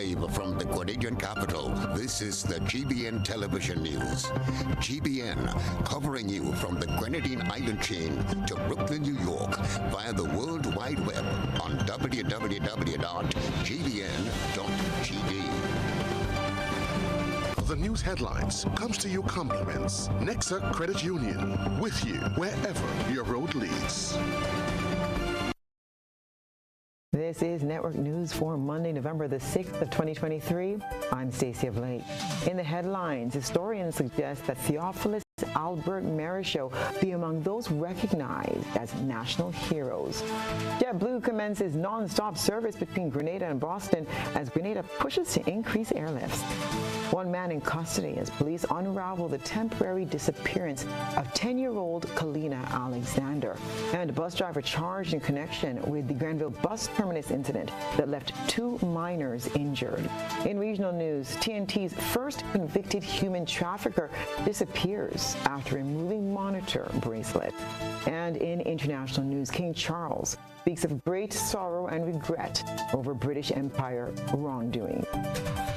Live from the Grenadian capital, this is the GBN television news. GBN, covering you from the Grenadine Island chain to Brooklyn, New York, via the World Wide Web on www.gbn.gd. The news headlines comes to you compliments. Nexa Credit Union, with you wherever your road leads. This is Network News for Monday, November the 6th of 2023. I'm Stasia. In the headlines, historians suggest that Theophilus Albert Marichaux be among those recognized as national heroes. JetBlue commences non-stop service between Grenada and Boston as Grenada pushes to increase airlifts. One man in custody as police unravel the temporary disappearance of 10-year-old Kalina Alexander. And a bus driver charged in connection with the Granville bus terminus incident that left 2 minors injured. In regional news, TNT's first convicted human trafficker disappears after removing monitor bracelet. And in international news, King Charles speaks of great sorrow and regret over British Empire wrongdoing.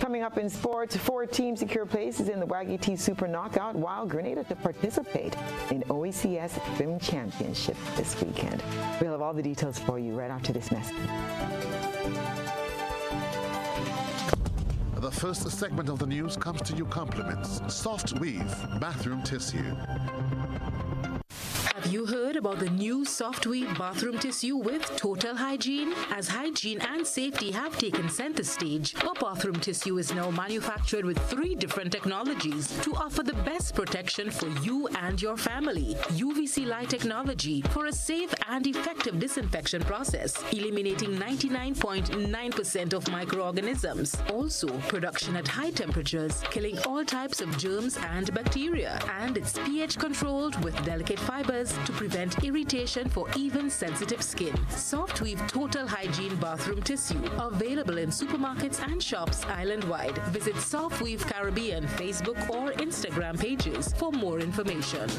Coming up in sports, 4 teams secure places in the Waggy T Super Knockout, while Grenada to participate in OECS Swim Championship this weekend. We'll have all the details for you right after this message. The first segment of the news comes to you compliments. Soft Weave Bathroom Tissue. Have you heard about the new Soft Weave bathroom tissue with total hygiene? As hygiene and safety have taken center stage, our bathroom tissue is now manufactured with 3 different technologies to offer the best protection for you and your family. UVC light technology for a safe and effective disinfection process, eliminating 99.9% of microorganisms. Also, production at high temperatures, killing all types of germs and bacteria. And it's pH controlled with delicate fibers to prevent irritation for even sensitive skin. Soft Weave Total Hygiene Bathroom Tissue, available in supermarkets and shops island-wide. Visit Soft Weave Caribbean Facebook or Instagram pages for more information.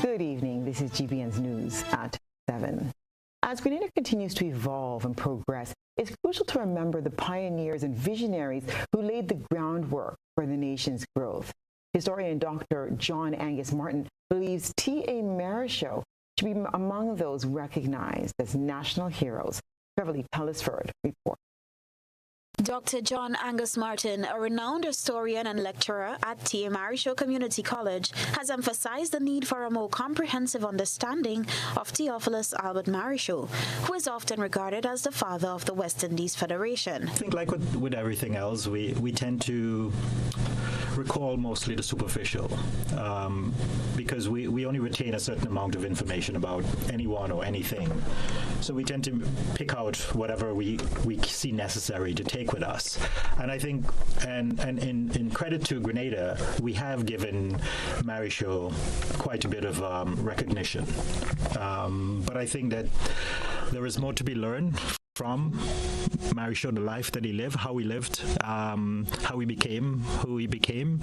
Good evening. This is GBN's News at 7. As Grenada continues to evolve and progress, it's crucial to remember the pioneers and visionaries who laid the groundwork for the nation's growth. Historian Dr. John Angus Martin believes T.A. Marichaux should be among those recognized as national heroes. Beverly Tellisford reports. Dr. John Angus Martin, a renowned historian and lecturer at T.A. Marichaux Community College, has emphasized the need for a more comprehensive understanding of Theophilus Albert Marichaux, who is often regarded as the father of the West Indies Federation. I think like with everything else, we tend to recall mostly the superficial because we only retain a certain amount of information about anyone or anything. So we tend to pick out whatever we see necessary to take with us. And I think, and in credit to Grenada, we have given Marichaux quite a bit of recognition. But I think that there is more to be learned from Marichaux, the life that he lived, how he lived, how he became who he became,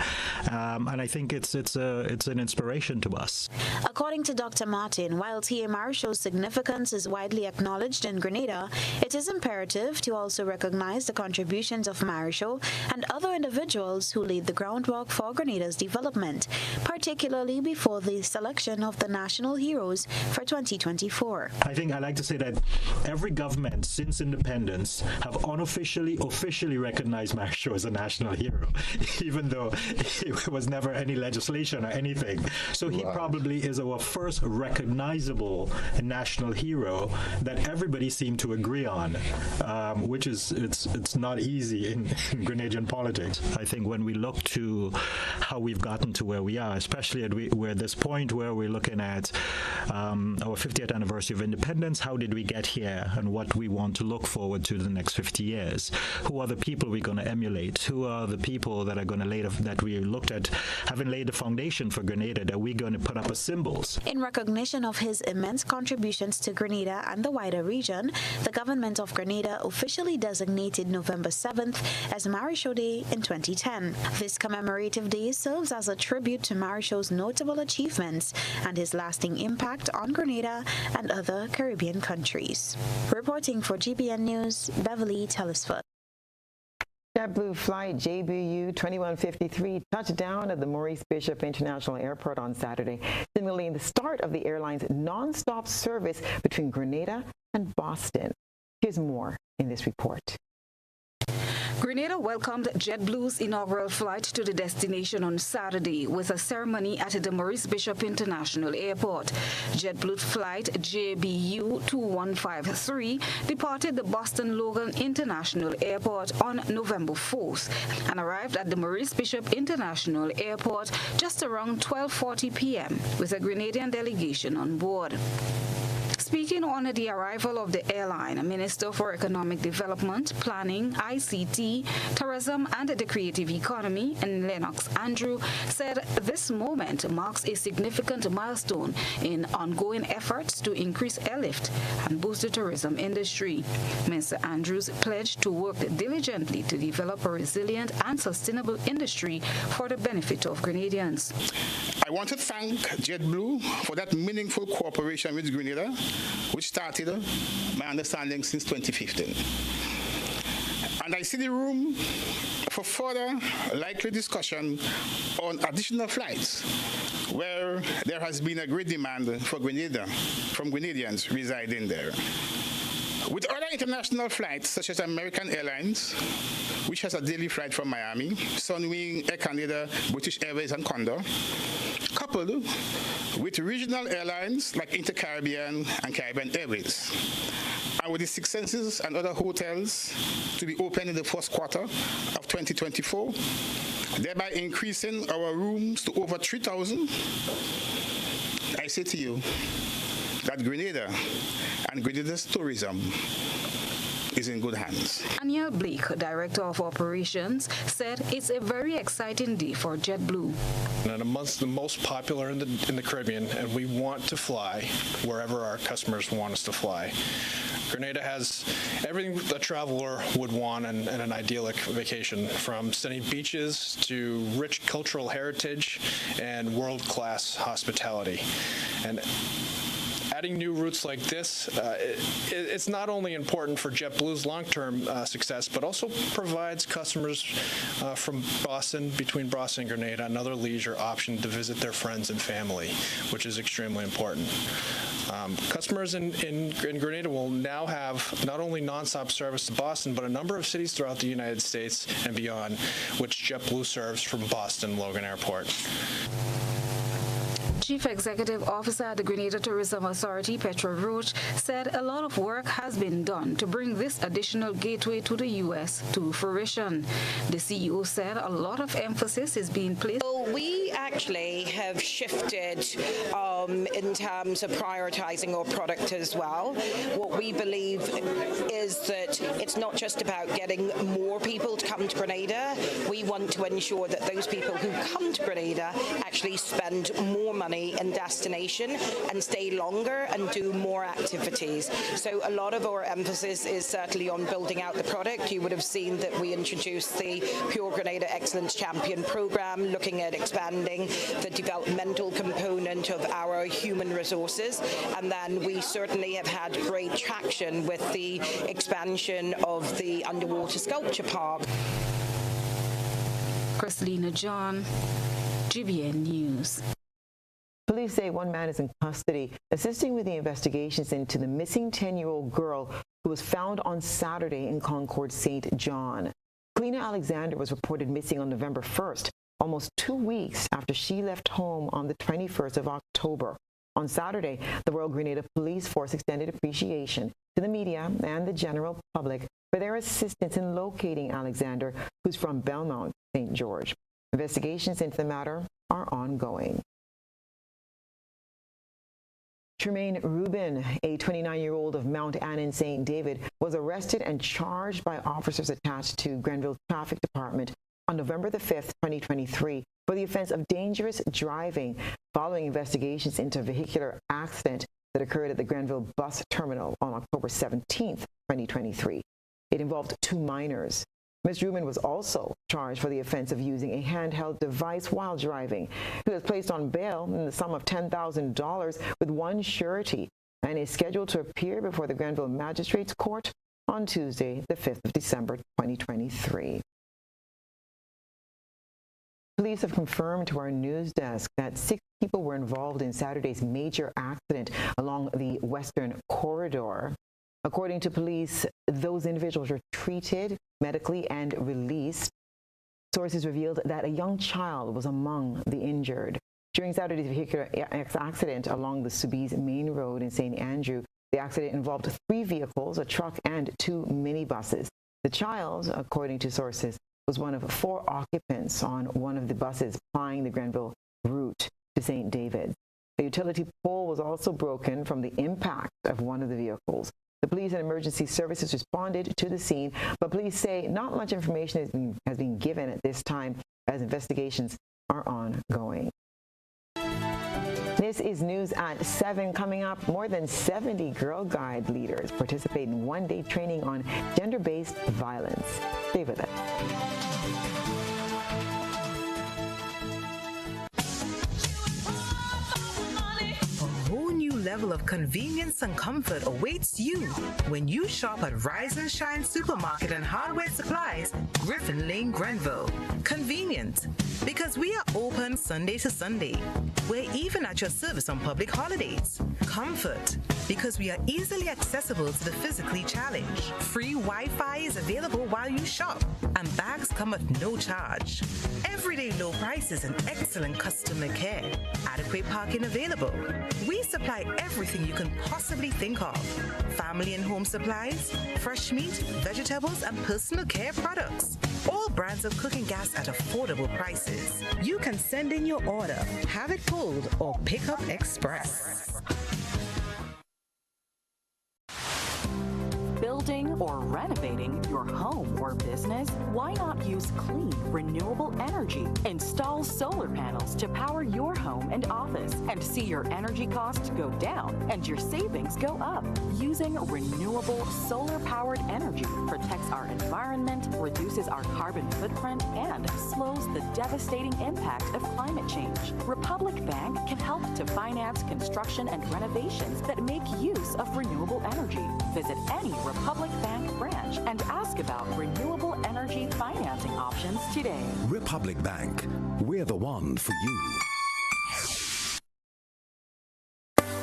and I think it's an inspiration to us. According to Dr. Martin, while T.A. Marichaux's significance is widely acknowledged in Grenada, it is imperative to also recognize the contributions of Marichaux and other individuals who laid the groundwork for Grenada's development, particularly before the selection of the national heroes for 2024. I think I like to say that every government since independence have officially recognized Marichaux as a national hero, even though it was never any legislation or anything. So he probably is our first recognizable national hero that everybody seemed to agree on, which is it's not easy in Grenadian politics. I think when we look to how we've gotten to where we are, especially we're at this point where we're looking at our 50th anniversary of independence, how did we get here and what we want want to look forward to the next 50 years. Who are the people we're going to emulate? Who are the people that are going to that we looked at having laid the foundation for Grenada that we're going to put up as symbols? In recognition of his immense contributions to Grenada and the wider region, the government of Grenada officially designated November 7th as Marisho Day in 2010. This commemorative day serves as a tribute to Marisho's notable achievements and his lasting impact on Grenada and other Caribbean countries. Reporting for GBN News, Beverly Telesford. JetBlue flight JBU 2153 touched down at the Maurice Bishop International Airport on Saturday, signaling the start of the airline's non-stop service between Grenada and Boston. Here's more in this report. Grenada welcomed JetBlue's inaugural flight to the destination on Saturday with a ceremony at the Maurice Bishop International Airport. JetBlue flight JBU 2153 departed the Boston Logan International Airport on November 4th and arrived at the Maurice Bishop International Airport just around 12:40 p.m. with a Grenadian delegation on board. Speaking on the arrival of the airline, Minister for Economic Development, Planning, ICT, Tourism and the Creative Economy, and Lennox Andrew, said this moment marks a significant milestone in ongoing efforts to increase airlift and boost the tourism industry. Mr. Andrews pledged to work diligently to develop a resilient and sustainable industry for the benefit of Grenadians. I want to thank JetBlue for that meaningful cooperation with Grenada, which started, my understanding, since 2015. And I see the room for further likely discussion on additional flights where there has been a great demand for Grenada, from Grenadians residing there. With other international flights, such as American Airlines, which has a daily flight from Miami, Sunwing, Air Canada, British Airways, and Condor, coupled with regional airlines like Inter-Caribbean and Caribbean Airways, and with the Six Senses and other hotels to be open in the first quarter of 2024, thereby increasing our rooms to over 3,000, I say to you that Grenada and Grenada's tourism is in good hands. Daniel Blake, Director of Operations, said it's a very exciting day for JetBlue. And amongst the most popular in the Caribbean, and we want to fly wherever our customers want us to fly. Grenada has everything a traveler would want in an idyllic vacation, from stunning beaches to rich cultural heritage and world-class hospitality. And adding new routes like this, it's not only important for JetBlue's long-term success, but also provides customers from Boston, between Boston and Grenada, another leisure option to visit their friends and family, which is extremely important. Customers in Grenada will now have not only nonstop service to Boston, but a number of cities throughout the United States and beyond, which JetBlue serves from Boston Logan Airport. Chief Executive Officer at the Grenada Tourism Authority, Petra Roach, said a lot of work has been done to bring this additional gateway to the U.S. to fruition. The CEO said a lot of emphasis is being placed. Well, we actually have shifted in terms of prioritizing our product as well. What we believe is that it's not just about getting more people to come to Grenada. We want to ensure that those people who come to Grenada actually spend more money in destination and stay longer and do more activities. So a lot of our emphasis is certainly on building out the product. You would have seen that we introduced the Pure Grenada Excellence Champion program, looking at expanding the developmental component of our human resources. And then we certainly have had great traction with the expansion of the underwater sculpture park. Christelina John, GBN News. Police say one man is in custody, assisting with the investigations into the missing 10-year-old girl who was found on Saturday in Concord, St. John. Cleena Alexander was reported missing on November 1st, almost 2 weeks after she left home on the 21st of October. On Saturday, the Royal Grenada Police Force extended appreciation to the media and the general public for their assistance in locating Alexander, who's from Belmont, St. George. Investigations into the matter are ongoing. Tremaine Rubin, a 29-year-old of Mount Annan, St. David, was arrested and charged by officers attached to Grenville Traffic Department on November the 5th, 2023, for the offense of dangerous driving following investigations into a vehicular accident that occurred at the Grenville bus terminal on October 17th, 2023. It involved 2 minors. Ms. Rubin was also charged for the offense of using a handheld device while driving. He was placed on bail in the sum of $10,000 with one surety and is scheduled to appear before the Grenville Magistrates Court on Tuesday, the 5th of December, 2023. Police have confirmed to our news desk that 6 people were involved in Saturday's major accident along the Western Corridor. According to police, those individuals were treated medically and released. Sources revealed that a young child was among the injured. During Saturday's vehicular accident along the Soubise Main Road in St. Andrew, the accident involved 3 vehicles, a truck, and 2 minibuses. The child, according to sources, was one of 4 occupants on one of the buses plying the Grenville route to St. David's. A utility pole was also broken from the impact of one of the vehicles. The police and emergency services responded to the scene, but police say not much information has been given at this time as investigations are ongoing. This is news at 7. Coming up, more than 70 Girl Guide leaders participate in one-day training on gender-based violence. Stay with us. Level of convenience and comfort awaits you when you shop at Rise and Shine Supermarket and Hardware Supplies, Griffin Lane, Grenville. Convenient, because we are open Sunday to Sunday. We're even at your service on public holidays. Comfort, because we are easily accessible to the physically challenged. Free Wi-Fi is available while you shop, and bags come at no charge. Everyday low prices and excellent customer care. Adequate parking available. We supply everything you can possibly think of. Family and home supplies, fresh meat, vegetables, and personal care products. All brands of cooking gas at affordable prices. You can send in your order, have it pulled, or pick up express. Building or renovating your home or business? Why not use clean, renewable energy? Install solar panels to power your home and office and see your energy costs go down and your savings go up. Using renewable solar-powered energy protects our environment, reduces our carbon footprint, and slows the devastating impact of climate change. Republic Bank can help to finance construction and renovations that make use of renewable energy. Visit any Republic Bank branch and ask about renewable energy financing options today. Republic Bank, we're the one for you.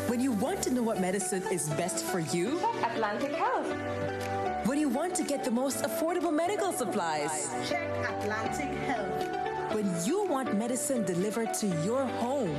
When you want to know what medicine is best for you, Atlantic Health. When you want to get the most affordable medical supplies, check Atlantic Health. When you want medicine delivered to your home,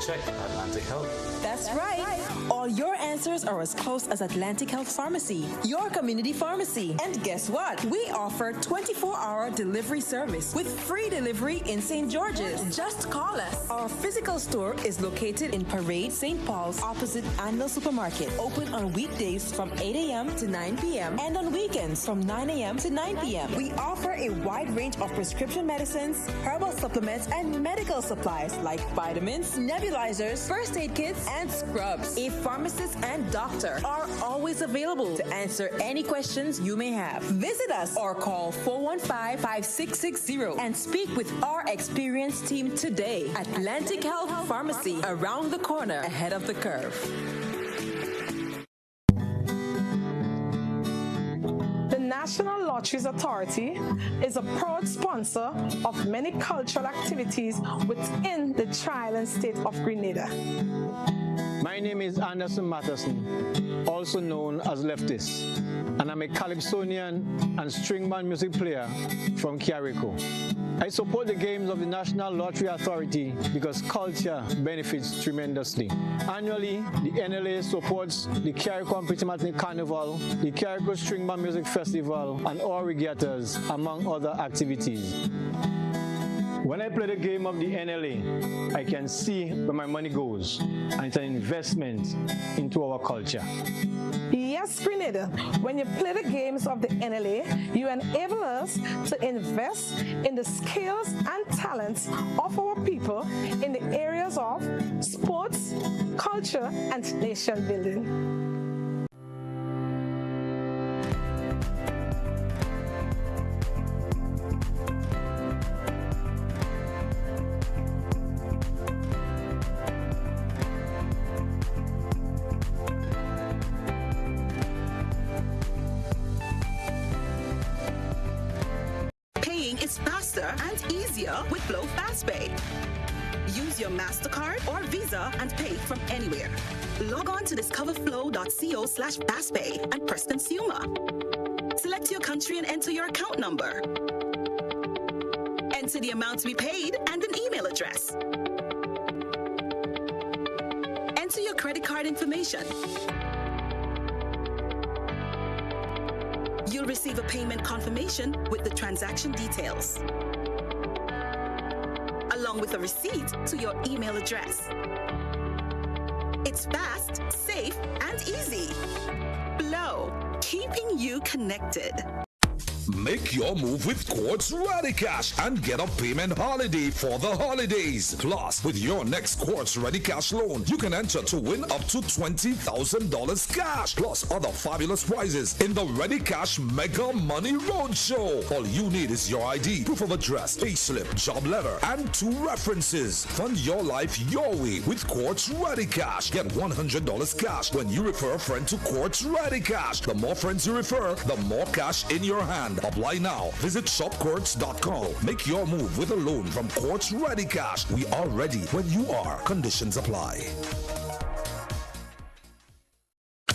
check Atlantic Health. That's right. All your answers are as close as Atlantic Health Pharmacy, your community pharmacy. And guess what? We offer 24-hour delivery service with free delivery in St. George's. Just call us. Our physical store is located in Parade, St. Paul's, opposite Anvil Supermarket. Open on weekdays from 8 a.m. to 9 p.m. and on weekends from 9 a.m. to 9 p.m. We offer a wide range of prescription medicines, herbal supplements, and medical supplies like vitamins, nebulizers, first aid kits, and scrubs. A pharmacist and doctor are always available to answer any questions you may have. Visit us or call 415-5660 and speak with our experienced team today. Atlantic Health Pharmacy, around the corner, ahead of the curve. The National Lotteries Authority is a proud sponsor of many cultural activities within the Tri-Island state of Grenada. My name is Anderson Matterson, also known as Leftist, and I'm a Calypsonian and string band music player from Carrico. I support the games of the National Lottery Authority because culture benefits tremendously. Annually, the NLA supports the Carrico Pitamatic Carnival, the Carrico String Band Music Festival, and all regattas, among other activities. When I play the game of the NLA, I can see where my money goes, and it's an investment into our culture. Yes, Grenada, when you play the games of the NLA, you enable us to invest in the skills and talents of our people in the areas of sports, culture, and nation building. Is faster and easier with Flow FastPay. Use your MasterCard or Visa and pay from anywhere. Log on to discoverflow.co/fastpay and press Consumer. Select your country and enter your account number. Enter the amount to be paid and an email address. Enter your credit card information. You'll receive a payment confirmation with the transaction details, along with a receipt to your email address. It's fast, safe, and easy. Flow, keeping you connected. Make your move with Quartz Ready Cash and get a payment holiday for the holidays. Plus, with your next Quartz Ready Cash loan, you can enter to win up to $20,000 cash, plus other fabulous prizes in the Ready Cash Mega Money Roadshow. All you need is your ID, proof of address, payslip, job letter, and 2 references. Fund your life your way with Quartz Ready Cash. Get $100 cash when you refer a friend to Quartz Ready Cash. The more friends you refer, the more cash in your hand. Apply now. Visit shopquartz.com. Make your move with a loan from Quartz Ready Cash. We are ready when you are. Conditions apply.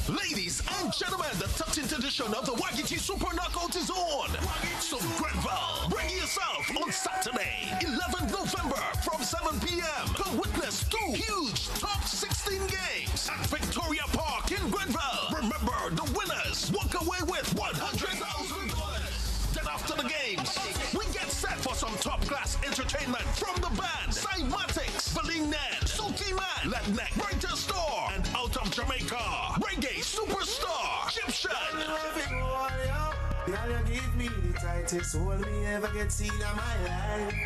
Ladies and gentlemen, the 13th edition of the Wagiti Super Knockout is on. So Grenville, bring yourself on Saturday, 11th November from 7 p.m. to witness 2 huge top 16 games at Victoria Park in Grenville. Remember, the winners walk away with $100,000. Then after the games, we get set for some top-class entertainment from the band Cymatics, Valing Ned, Sulky Man, Letneck, Brighter Store, and out of Jamaica, reggae superstar Egyptian.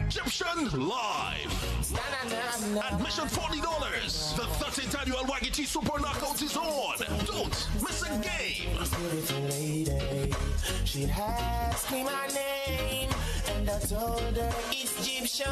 Egyptian live. Admission $40. The 13th annual Wagiti Super Knockout is on. Don't miss a game. She asked me my name, and I told her it's Egyptian.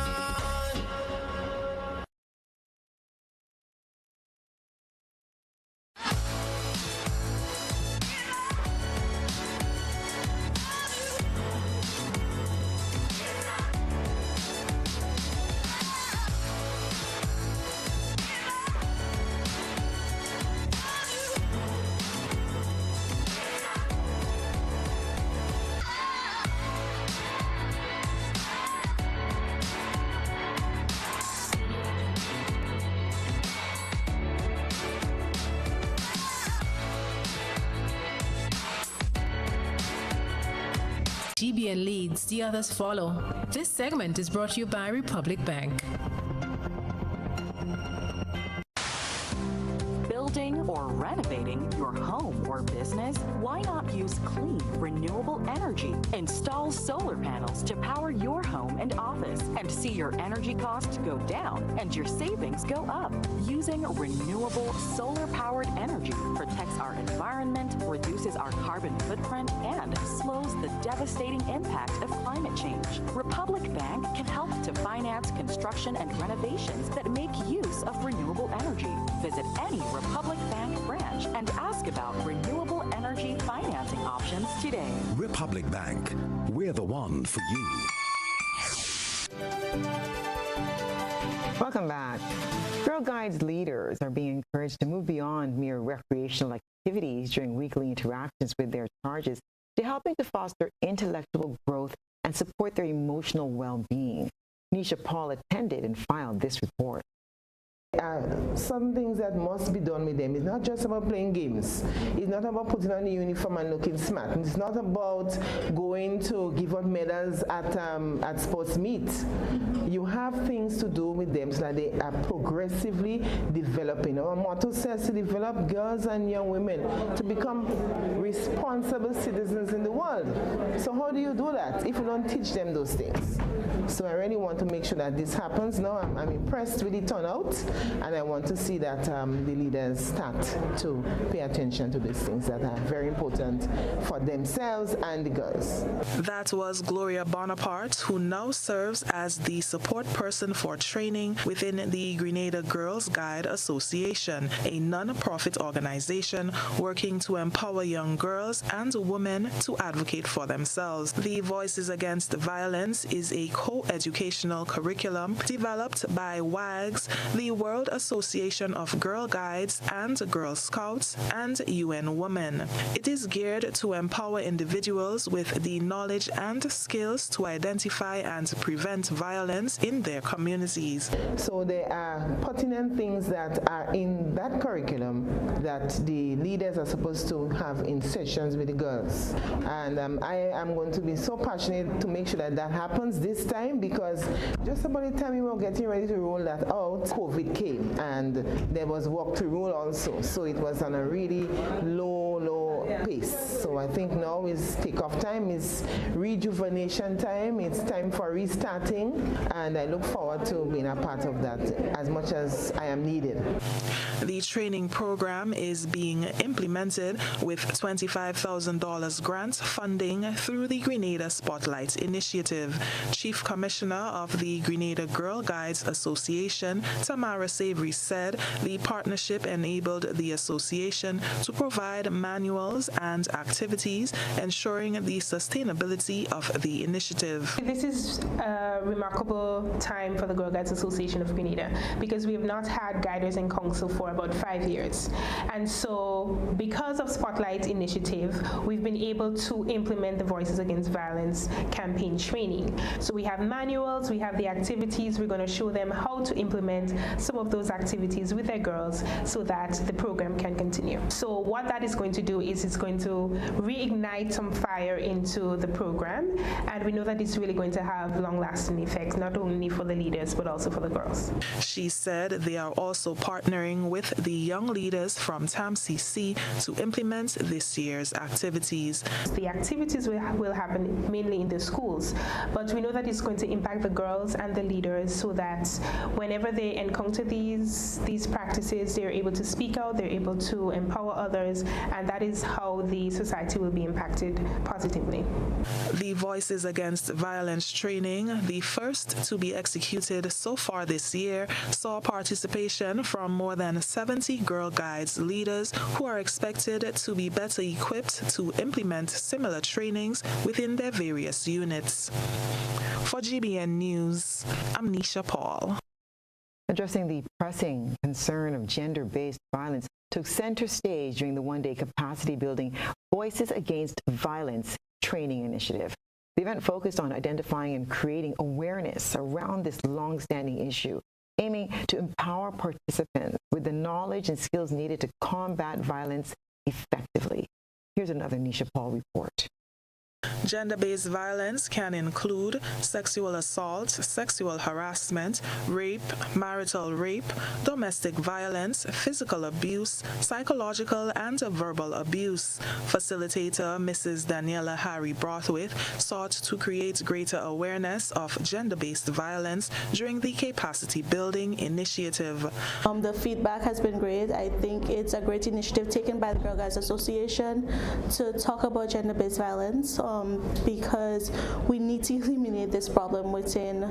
GBN leads, the others follow. This segment is brought to you by Republic Bank. Building or renovating your home or business? Why not use clean, renewable energy? Install solar panels to power your home and office and see your energy costs go down and your savings go up. Using renewable solar-powered energy protects our environment, reduces our carbon footprint, and slows the devastating impact of climate change. Republic Bank can help to finance construction and renovations that make use of renewable energy. Visit any Republic Bank branch and ask about renewable energy financing options today. Republic Bank, we're the one for you. Welcome back. Girl Guides leaders are being encouraged to move beyond mere recreational activities during weekly interactions with their charges to helping to foster intellectual growth and support their emotional well-being. Nisha Paul attended and filed this report. Some things that must be done with them. It's not just about playing games. It's not about putting on the uniform and looking smart. It's not about going to give out medals at sports meets. You have things to do with them so that they are progressively developing. Our motto says to develop girls and young women to become responsible citizens in the world. So how do you do that if you don't teach them those things? So I really want to make sure that this happens. Now I'm impressed with the turnout, and I want to see that the leaders start to pay attention to these things that are very important for themselves and the girls. That was Gloria Bonaparte, who now serves as the support person for training within the Grenada Girls Guide Association, a non-profit organization working to empower young girls and women to advocate for themselves. The Voices Against Violence is a co-educational curriculum developed by WAGS, the World Association of Girl Guides and Girl Scouts, and UN Women. It is geared to empower individuals with the knowledge and skills to identify and prevent violence in their communities. So there are pertinent things that are in that curriculum that the leaders are supposed to have in sessions with the girls. And I am going to be so passionate to make sure that that happens this time, because just about the time we were getting ready to roll that out, COVID came, and there was walk to rule also. So it was on a really low pace. So I think now is takeoff time, is rejuvenation time, it's time for restarting, and I look forward to being a part of that as much as I am needed. The training program is being implemented with $25,000 grant funding through the Grenada Spotlight Initiative. Chief Commissioner of the Grenada Girl Guides Association, Tamara Savory, said the partnership enabled the association to provide manuals and activities ensuring the sustainability of the initiative. This is a remarkable time for the Girl Guides Association of Grenada because we have not had Guiders in Council for about 5 years. And so because of Spotlight Initiative, we've been able to implement the Voices Against Violence campaign training. So we have manuals, we have the activities, we're going to show them how to implement some of those activities with their girls so that the program can continue. So what that is going to do is it's going to reignite some fire into the program, and we know that it's really going to have long-lasting effects, not only for the leaders but also for the girls. She said they are also partnering with the young leaders from TAMCC to implement this year's activities. The activities will happen mainly in the schools, but we know that it's going to impact the girls and the leaders so that whenever they encounter these practices, they're able to speak out, they're able to empower others, and that is how the society will be impacted positively. The Voices Against Violence training, the first to be executed so far this year, saw participation from more than 70 Girl Guides leaders who are expected to be better equipped to implement similar trainings within their various units. For GBN News, I'm Nisha Paul. Addressing the pressing concern of gender-based violence took center stage during the one-day capacity building Voices Against Violence training initiative. The event focused on identifying and creating awareness around this long-standing issue, aiming to empower participants with the knowledge and skills needed to combat violence effectively. Here's another Nisha Paul report. Gender-based violence can include sexual assault, sexual harassment, rape, marital rape, domestic violence, physical abuse, psychological and verbal abuse. Facilitator Mrs. Daniela Harry Brothwith sought to create greater awareness of gender-based violence during the capacity building initiative. The feedback has been great. I think it's a great initiative taken by the Girl Guides Association to talk about gender-based violence. Because we need to eliminate this problem within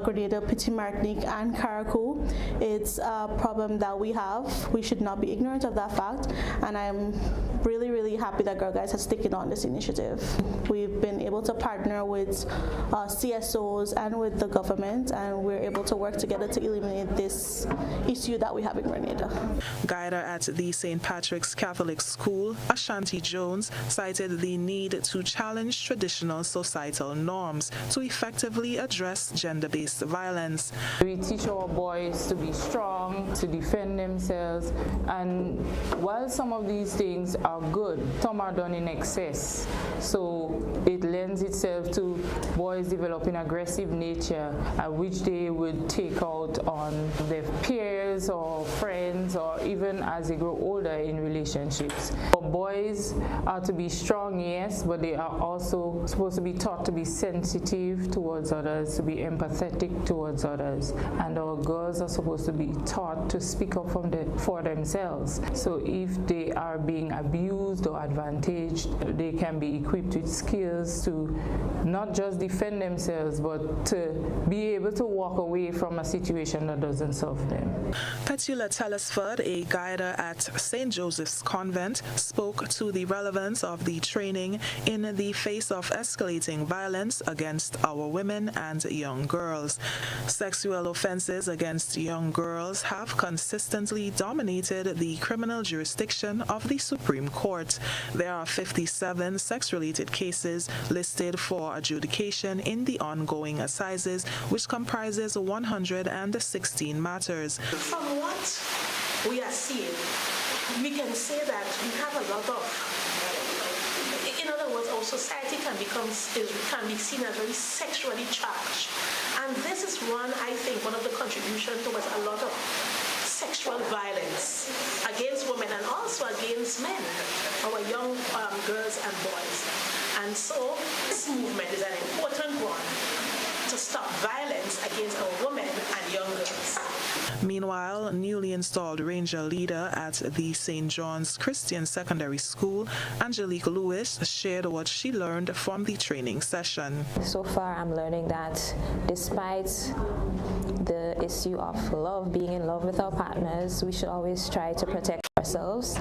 Grenada, Petit Martinique, and Carriacou. It's a problem that we have. We should not be ignorant of that fact, and I'm really, really happy that Girl Guides has taken on this initiative. We've been able to partner with CSOs and with the government, and we're able to work together to eliminate this issue that we have in Grenada. Guider at the St. Patrick's Catholic School, Ashanti Jones, cited the need to challenge traditional societal norms to effectively address gender-based violence. We teach our boys to be strong, to defend themselves, and while some of these things are good, some are done in excess. So it lends itself to boys developing aggressive nature, which they would take out on their peers or friends, or even as they grow older in relationships. Boys are to be strong, yes, but they are also supposed to be taught to be sensitive towards others, to be empathetic towards others. And our girls are supposed to be taught to speak up for themselves. So if they are being abused or advantaged, they can be equipped with skills to not just defend themselves, but to be able to walk away from a situation that doesn't serve them. Petula Telesford, a guider at St. Joseph's Convent, spoke to the relevance of the training in the face of escalating violence against our women and young girls. Sexual offenses against young girls have consistently dominated the criminal jurisdiction of the Supreme Court. There are 57 sex-related cases listed for adjudication in the ongoing assizes, which comprises 116 matters. From what we are seeing, we can say that we have a lot of, in other words, our society can be seen as very sexually charged. And this is one of the contributions towards a lot of sexual violence against women and also against men, our young girls and boys. And so this movement is an important one to stop violence against our women and young girls. Meanwhile, newly installed ranger leader at the St. John's Christian Secondary School, Angelique Lewis, shared what she learned from the training session. So far, I'm learning that despite the issue of love, being in love with our partners, we should always try to protect ourselves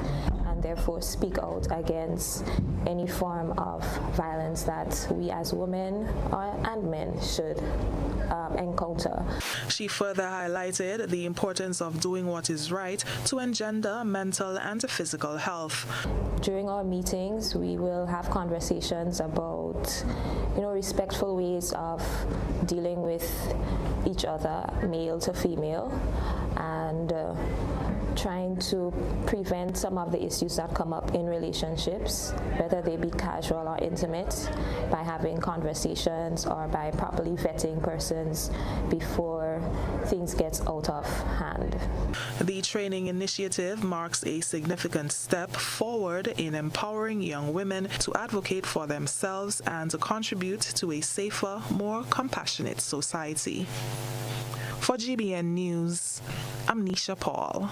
and therefore speak out against any form of violence that we as women and men should encounter. She further highlighted the importance of doing what is right to engender mental and physical health. During our meetings, we will have conversations about, respectful ways of dealing with each other, male to female, and trying to prevent some of the issues that come up in relationships, whether they be casual or intimate, by having conversations or by properly vetting persons before things get out of hand. The training initiative marks a significant step forward in empowering young women to advocate for themselves and to contribute to a safer, more compassionate society. For GBN News, I'm Nisha Paul.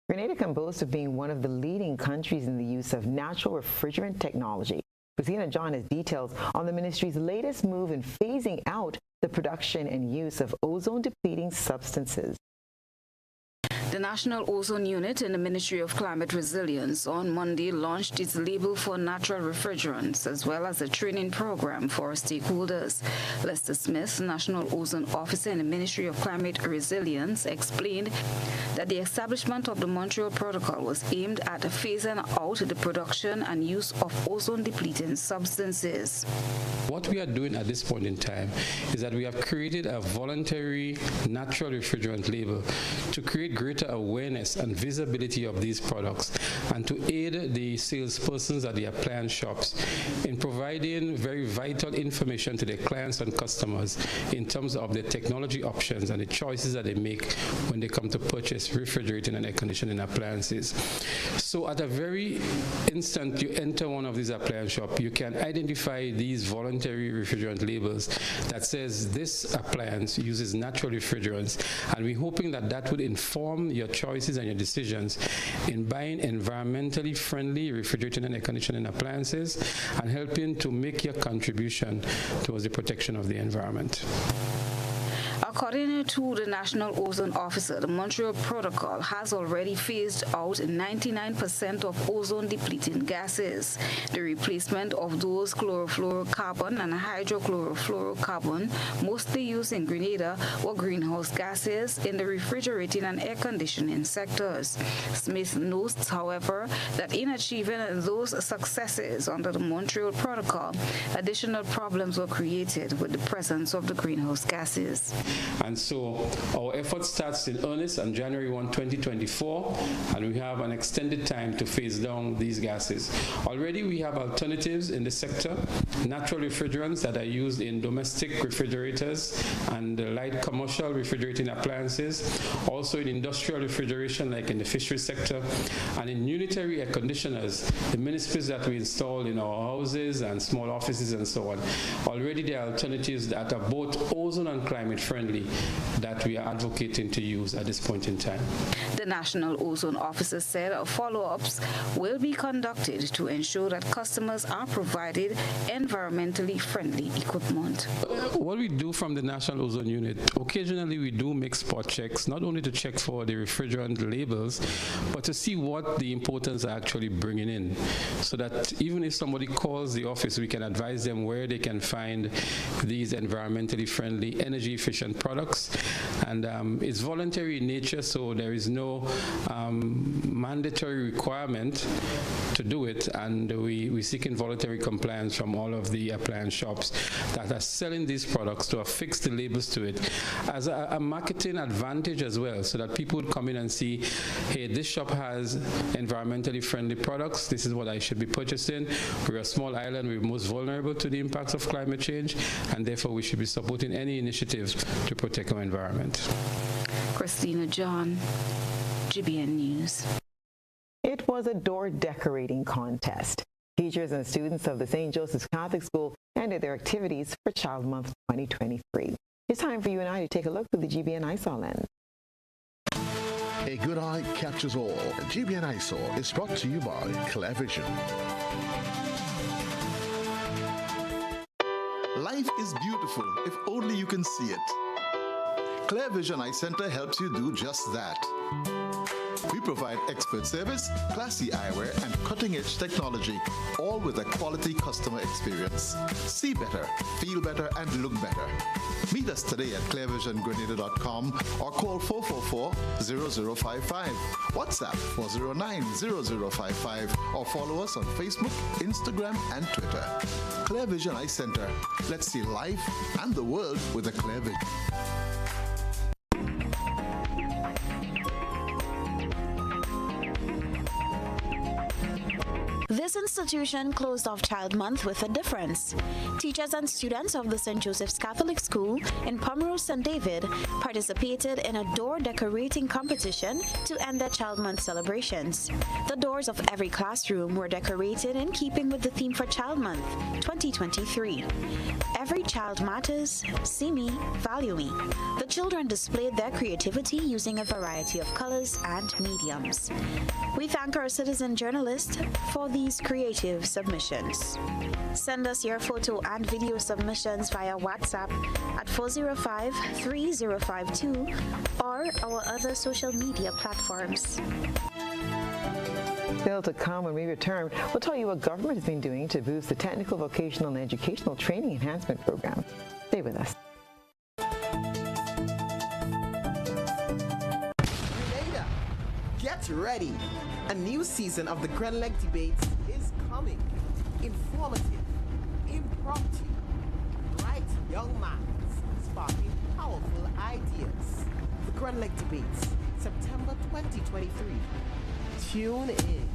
Grenada can boast of being one of the leading countries in the use of natural refrigerant technology. Christina John has details on the ministry's latest move in phasing out the production and use of ozone-depleting substances. The National Ozone Unit in the Ministry of Climate Resilience on Monday launched its label for natural refrigerants, as well as a training program for stakeholders. Lester Smith, National Ozone Officer in the Ministry of Climate Resilience, explained that the establishment of the Montreal Protocol was aimed at phasing out the production and use of ozone-depleting substances. What we are doing at this point in time is that we have created a voluntary natural refrigerant label to create greater awareness and visibility of these products and to aid the salespersons at the appliance shops in providing very vital information to their clients and customers in terms of the technology options and the choices that they make when they come to purchase refrigerating and air conditioning appliances. So at a very instant you enter one of these appliance shops, you can identify these voluntary refrigerant labels that says this appliance uses natural refrigerants, and we're hoping that that would inform your choices and your decisions in buying environmentally friendly refrigerating and air conditioning appliances and helping to make your contribution towards the protection of the environment. According to the National Ozone Officer, the Montreal Protocol has already phased out 99% of ozone-depleting gases. The replacement of those chlorofluorocarbon and hydrochlorofluorocarbon, mostly used in Grenada, were greenhouse gases in the refrigerating and air conditioning sectors. Smith notes, however, that in achieving those successes under the Montreal Protocol, additional problems were created with the presence of the greenhouse gases. And so our effort starts in earnest on January 1, 2024, and we have an extended time to phase down these gases. Already we have alternatives in the sector, natural refrigerants that are used in domestic refrigerators and light commercial refrigerating appliances, also in industrial refrigeration like in the fishery sector, and in unitary air conditioners, the mini-splits that we install in our houses and small offices and so on. Already there are alternatives that are both ozone and climate friendly that we are advocating to use at this point in time. The National Ozone Officer said follow-ups will be conducted to ensure that customers are provided environmentally friendly equipment. What we do from the National Ozone Unit, occasionally we do make spot checks, not only to check for the refrigerant labels, but to see what the importers are actually bringing in, so that even if somebody calls the office, we can advise them where they can find these environmentally friendly, energy efficient products. And it's voluntary in nature, so there is no mandatory requirement to do it, and we seek voluntary compliance from all of the appliance shops that are selling these products to affix the labels to it as a marketing advantage as well, so that people would come in and see, hey, this shop has environmentally friendly products, this is what I should be purchasing. We're a small island, we're most vulnerable to the impacts of climate change, and therefore we should be supporting any initiatives to protect our environment. Christina John, GBN News. It was a door decorating contest. Teachers and students of the St. Joseph's Catholic School ended their activities for Child Month 2023. It's time for you and I to take a look through the GBN ISOL lens. A good eye captures all. GBN ISOL is brought to you by Clear Vision. Life is beautiful if only you can see it. Clear Vision Eye Center helps you do just that. We provide expert service, classy eyewear, and cutting-edge technology, all with a quality customer experience. See better, feel better, and look better. Meet us today at clearvisiongrenada.com or call 444-0055, WhatsApp 409-0055, or follow us on Facebook, Instagram, and Twitter. Clear Vision Eye Center. Let's see life and the world with a clear vision. This institution closed off Child Month with a difference. Teachers and students of the St. Joseph's Catholic School in Pomeroy, St. David participated in a door decorating competition to end their Child Month celebrations. The doors of every classroom were decorated in keeping with the theme for Child Month 2023. Every child matters, see me, value me. The children displayed their creativity using a variety of colors and mediums. We thank our citizen journalists for these creative submissions. Send us your photo and video submissions via WhatsApp at 405-3052 or our other social media platforms. Still to come when we return, we'll tell you what government has been doing to boost the technical, vocational, and educational training enhancement program. Stay with us. Grenada, get ready. A new season of the Grenleg Debates is coming. Informative, impromptu, bright young minds sparking powerful ideas. The Grenleg Debates, September 2023. Tune in.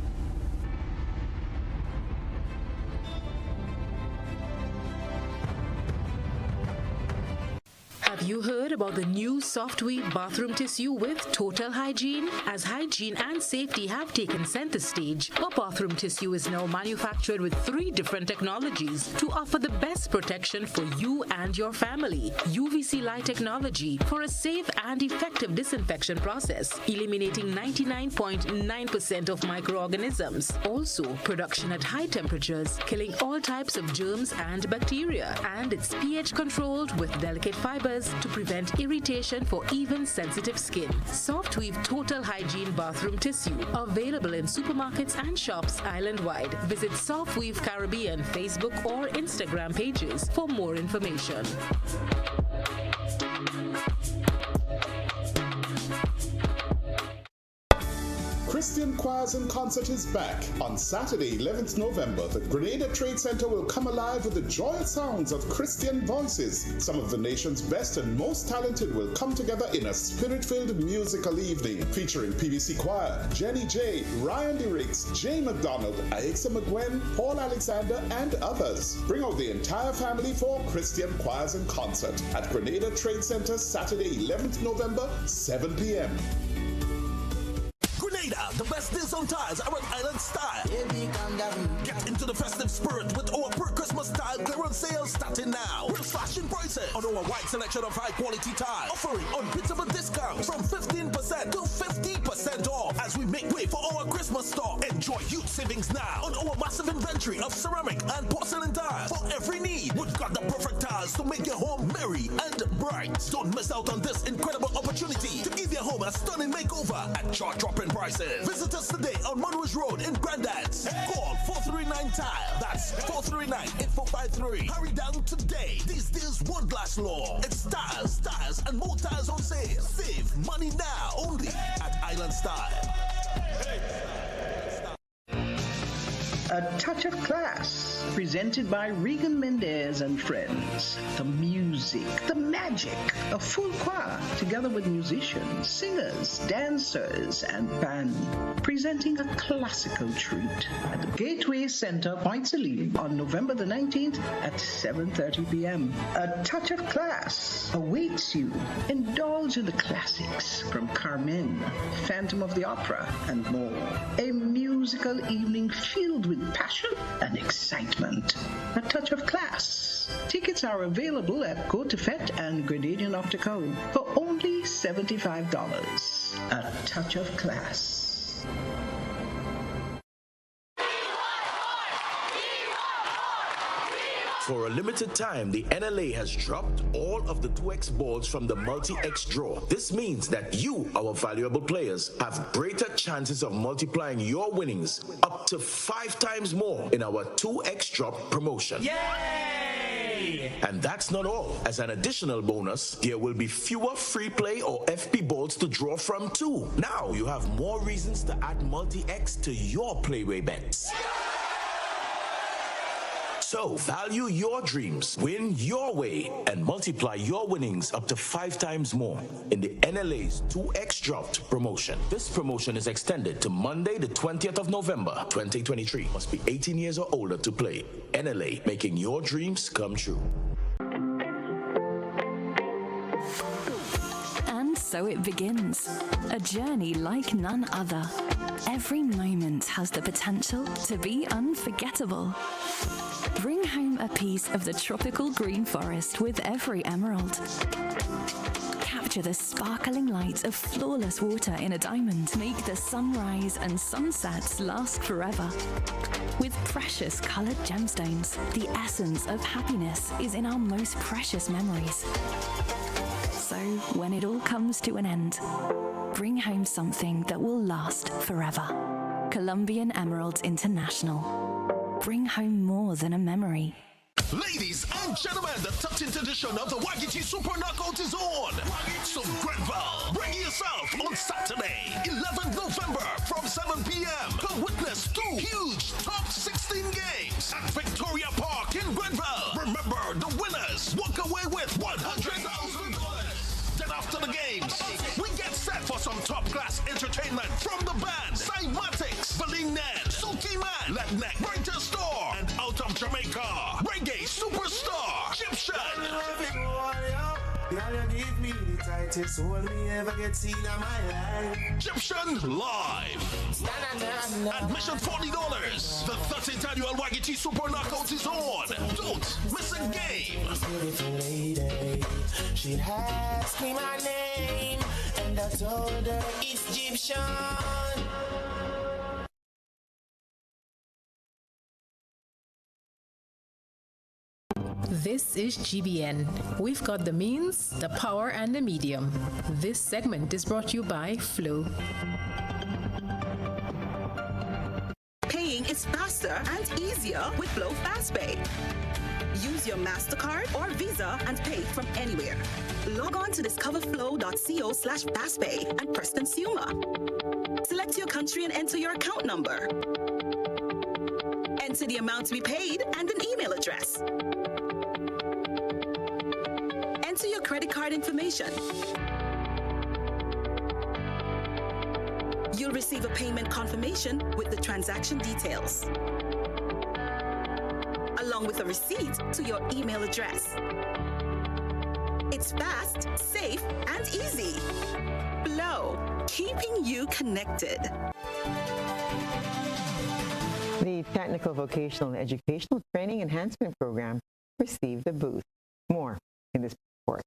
Have you heard about the new Softweed bathroom tissue with total hygiene? As hygiene and safety have taken center stage, a bathroom tissue is now manufactured with 3 different technologies to offer the best protection for you and your family. UVC light technology for a safe and effective disinfection process, eliminating 99.9% of microorganisms. Also, production at high temperatures, killing all types of germs and bacteria. And it's pH controlled with delicate fibers products to prevent irritation for even sensitive skin. Soft Weave Total Hygiene Bathroom Tissue, available in supermarkets and shops island-wide. Visit Soft Weave Caribbean Facebook or Instagram pages for more information. Christian Choirs in Concert is back. On Saturday, 11th November, the Grenada Trade Center will come alive with the joyous sounds of Christian voices. Some of the nation's best and most talented will come together in a spirit-filled musical evening featuring PBC Choir, Jenny J, Ryan DeRiggs, Jay McDonald, Aixa McGwen, Paul Alexander, and others. Bring out the entire family for Christian Choirs in Concert at Grenada Trade Center, Saturday, 11th November, 7 p.m. Grenada, the best deals on tires are at Island Style. Get into the festive spirit with our per-Christmas style clearance sales starting now. We're slashing prices on our wide selection of high-quality tires, offering unbeatable discounts from 15% to 50% off as we make way for our Christmas store. Enjoy huge savings now on our massive inventory of ceramic and porcelain tires for every need. We've got the perfect tires to make your home merry and bright. Don't miss out on this incredible opportunity to give your home a stunning makeover at jaw-dropping prices. Visit us today on Monroe Road in Grandad's. Call 439-TILE. That's 439-8453. Hurry down today. These deals won't last long. It's tires, and more tires on sale. Save money now only at Island Style. A Touch of Class, presented by Regan Mendez and friends. The music, the magic, a full choir, together with musicians, singers, dancers, and band, presenting a classical treat at the Gateway Center, Point Saline, on November the 19th at 7:30 p.m. A Touch of Class awaits you. Indulge in the classics from Carmen, Phantom of the Opera, and more. A musical evening filled with passion and excitement. A Touch of Class. Tickets are available at Go to Fet and Grenadian Optical for only $75. A Touch of Class. For a limited time, the NLA has dropped all of the 2X balls from the multi-X draw. This means that you, our valuable players, have greater chances of multiplying your winnings up to 5 times more in our 2X drop promotion. Yay! And that's not all. As an additional bonus, there will be fewer free play or FP balls to draw from too. Now you have more reasons to add multi-X to your playway bets. So, value your dreams, win your way, and multiply your winnings up to 5 times more in the NLA's 2X Dropped promotion. This promotion is extended to Monday, the 20th of November, 2023. Must be 18 years or older to play. NLA, making your dreams come true. And so it begins. A journey like none other. Every moment has the potential to be unforgettable. Bring home a piece of the tropical green forest with every emerald. Capture the sparkling light of flawless water in a diamond. Make the sunrise and sunsets last forever. With precious colored gemstones, the essence of happiness is in our most precious memories. So, when it all comes to an end, bring home something that will last forever. Colombian Emeralds International. Bring home more than a memory. Ladies and gentlemen, the 13th edition of the Wagiti Super Knockout is on. So Grenville, bring yourself on Saturday, 11th November from 7 p.m. Come witness 2 huge top 16 games at Victoria Park in Grenville. Remember, the winners walk away with $100,000. Then after the games, we get set for some top-class entertainment from the band Cymatics, Valine Nan, Suki Man, Letneck, Brighter Store, and out of Jamaica, reggae superstar Egyptian. Egyptian live. Admission $40. The 13th annual Wagiti Super Knockout is on. Don't miss a game. She asked me my name, and I told her it's Egyptian. This is GBN. We've got the means, the power, and the medium. This segment is brought to you by Flow. Paying is faster and easier with Flow FastPay. Use your MasterCard or Visa and pay from anywhere. Log on to discoverflow.co/fastpay and press consumer. Select your country and enter your account number. Enter the amount to be paid and an email address. Enter your credit card information. You'll receive a payment confirmation with the transaction details, along with a receipt to your email address. It's fast, safe, and easy. Flow, keeping you connected. The Technical Vocational Educational Training Enhancement Program received a boost. More in this report.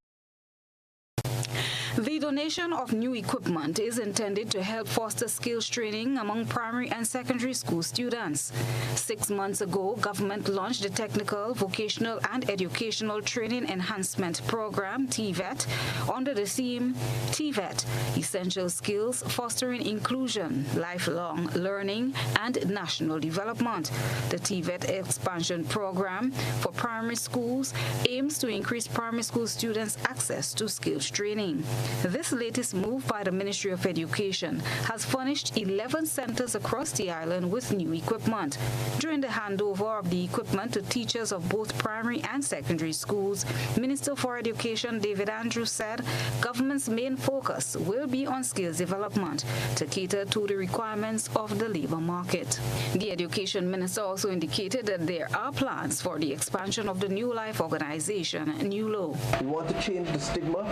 The donation of new equipment is intended to help foster skills training among primary and secondary school students. 6 months ago, government launched the Technical, Vocational and Educational Training Enhancement Program, TVET, under the theme TVET, Essential Skills Fostering Inclusion, Lifelong Learning and National Development. The TVET expansion program for primary schools aims to increase primary school students' access to skills training. This latest move by the Ministry of Education has furnished 11 centers across the island with new equipment. During the handover of the equipment to teachers of both primary and secondary schools, Minister for Education David Andrews said government's main focus will be on skills development to cater to the requirements of the labor market. The Education Minister also indicated that there are plans for the expansion of the New Life organization, NULO. We want to change the stigma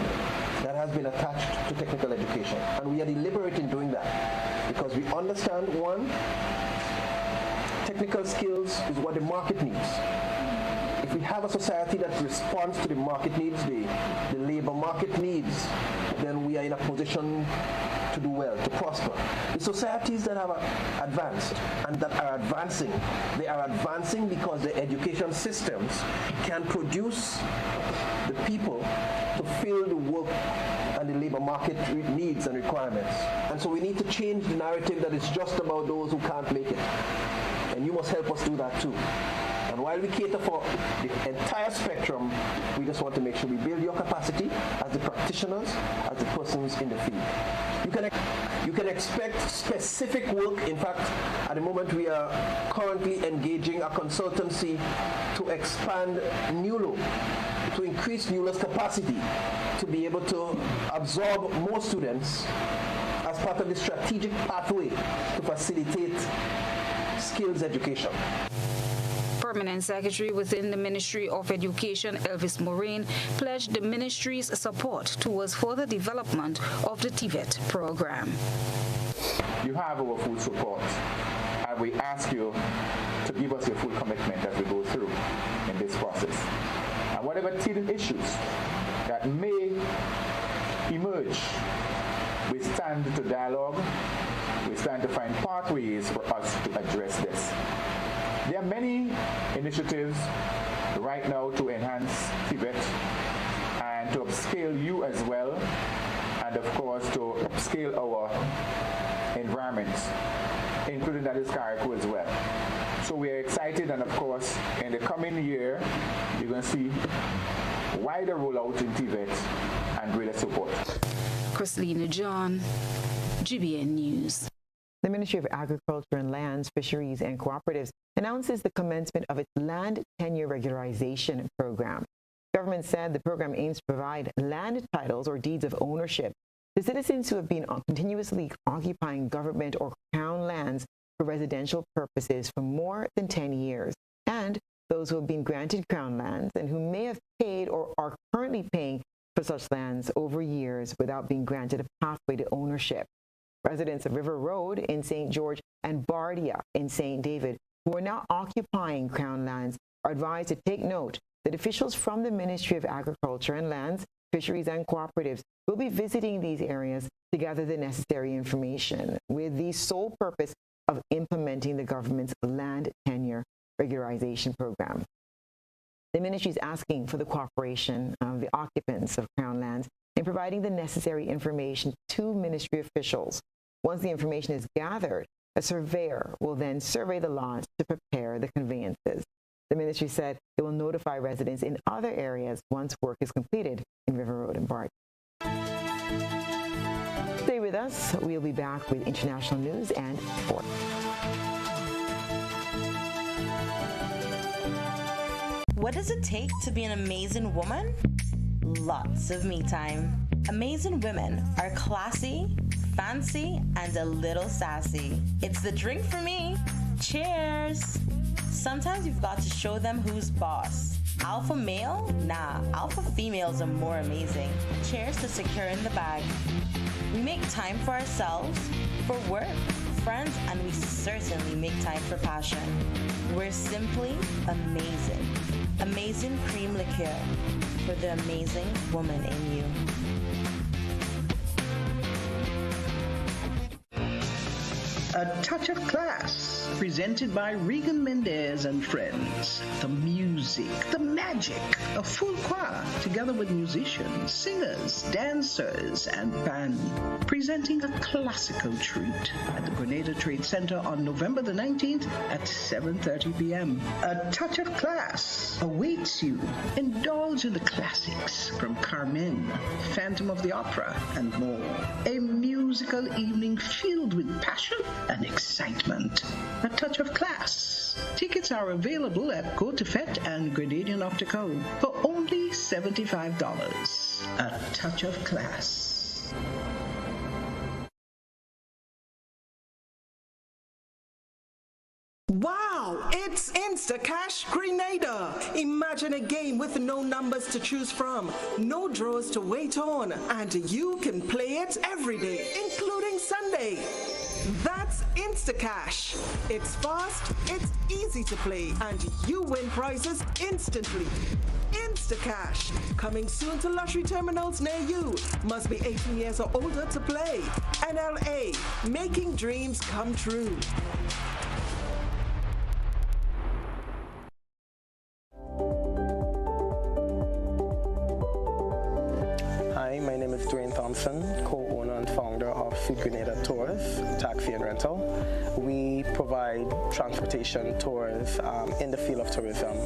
that has been attached to technical education, and we are deliberate in doing that because we understand, one, technical skills is what the market needs. If we have a society that responds to the market needs, the labor market needs, then we are in a position to do well, to prosper. The societies that have advanced and that are advancing, they are advancing because the education systems can produce the people to fill the work and the labor market needs and requirements. And so we need to change the narrative that it's just about those who can't make it. And you must help us do that too. And while we cater for the entire spectrum, we just want to make sure we build your capacity as the practitioners, as the persons in the field. You can expect specific work. In fact, at the moment we are currently engaging a consultancy to expand NULO, to increase NULO's capacity to be able to absorb more students as part of the strategic pathway to facilitate skills education. Permanent Secretary within the Ministry of Education, Elvis Moraine, pledged the ministry's support towards further development of the TVET program. You have our full support, and we ask you to give us your full commitment as we go through in this process. And whatever teething issues that may emerge, we stand to dialogue, we stand to find pathways for us to address this. There are many initiatives right now to enhance TVET and to upscale you as well, and of course to upscale our environments, including that is Carriacou as well. So we are excited, and of course in the coming year you're going to see wider rollout in TVET and greater support. Chrislina John, GBN News. The Ministry of Agriculture and Lands, Fisheries and Cooperatives announces the commencement of its land tenure regularization program. Government said the program aims to provide land titles or deeds of ownership to citizens who have been continuously occupying government or crown lands for residential purposes for more than 10 years, and those who have been granted crown lands and who may have paid or are currently paying for such lands over years without being granted a pathway to ownership. Residents of River Road in St. George and Bardia in St. David, who are now occupying crown lands, are advised to take note that officials from the Ministry of Agriculture and Lands, Fisheries and Cooperatives will be visiting these areas to gather the necessary information with the sole purpose of implementing the government's land tenure regularization program. The ministry is asking for the cooperation of the occupants of Crown lands in providing the necessary information to ministry officials. Once the information is gathered, a surveyor will then survey the lots to prepare the conveyances. The ministry said it will notify residents in other areas once work is completed in River Road and Bart. Stay with us. We'll be back with international news and sport. What does it take to be an amazing woman? Lots of me time. Amazing women are classy, fancy, and a little sassy. It's the drink for me. Cheers! Sometimes you've got to show them who's boss. Alpha male? Nah, alpha females are more amazing. Cheers to securing the bag. We make time for ourselves, for work, friends, and we certainly make time for passion. We're simply amazing. Amazing cream liqueur for the amazing woman in you. A Touch of Class, presented by Regan Mendez and friends. The music, the magic, a full choir, together with musicians, singers, dancers, and band, presenting a classical treat at the Grenada Trade Center on November the 19th at 7:30 p.m. A Touch of Class awaits you. Indulge in the classics from Carmen, Phantom of the Opera, and more. A musical evening filled with passion and excitement. A Touch of Class. Tickets are available at Go-To-Fet and Grenadian Optical for only $75. A Touch of Class. Wow, it's Instacash Grenada. Imagine a game with no numbers to choose from, no draws to wait on, and you can play it every day, including Sunday. That's Instacash. It's fast, it's easy to play, and you win prizes instantly. Instacash, coming soon to lottery terminals near you. Must be 18 years or older to play. NLA, making dreams come true. Hi, my name is Dwayne Thompson, co-owner and founder of Sweet Grenada Tours, Taxi and Rental. We provide transportation tours in the field of tourism.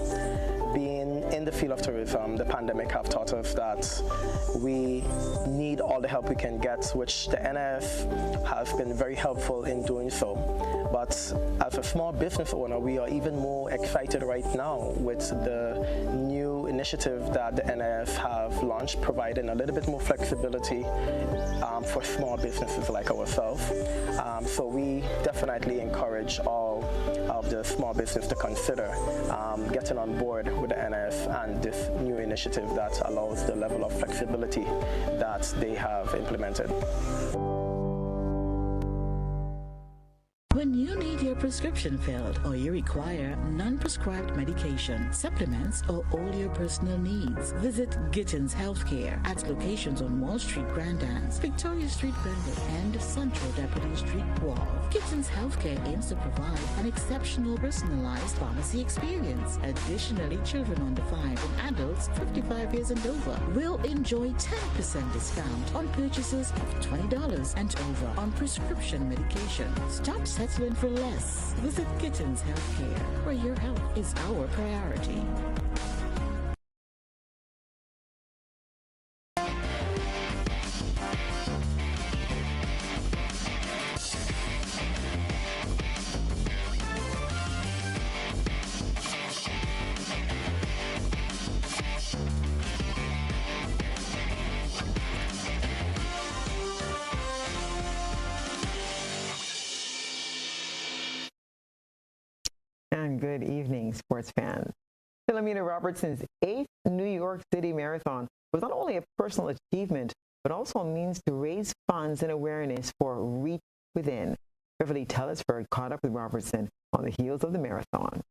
Being in the field of tourism, the pandemic have taught us that we need all the help we can get, which the NIF has been very helpful in doing so. But as a small business owner, we are even more excited right now with the new initiative that the NIF have launched, providing a little bit more flexibility for small businesses like ourselves. So we definitely encourage all of the small business to consider getting on board with the NIF and this new initiative that allows the level of flexibility that they have implemented. When you need your prescription filled or you require non-prescribed medication, supplements, or all your personal needs, visit Gittins Healthcare at locations on Wall Street, Grand Anse, Victoria Street, Brentwood, and Central Deputy Street, Wall. Gittins Healthcare aims to provide an exceptional personalized pharmacy experience. Additionally, children under 5 and adults 55 years and over will enjoy 10% discount on purchases of $20 and over on prescription medication. Stop settling for less. Visit Gittins Healthcare, where your health is our priority. And good evening, sports fans. Philomena Robertson's 8th New York City Marathon was not only a personal achievement, but also a means to raise funds and awareness for Reach Within. Beverly Tellisford caught up with Robertson on the heels of the marathon.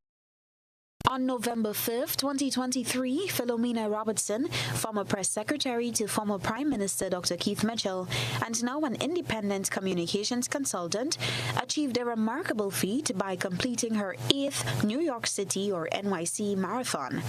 On November 5th, 2023, Philomena Robertson, former press secretary to former Prime Minister Dr. Keith Mitchell, and now an independent communications consultant, achieved a remarkable feat by completing her 8th New York City or NYC marathon.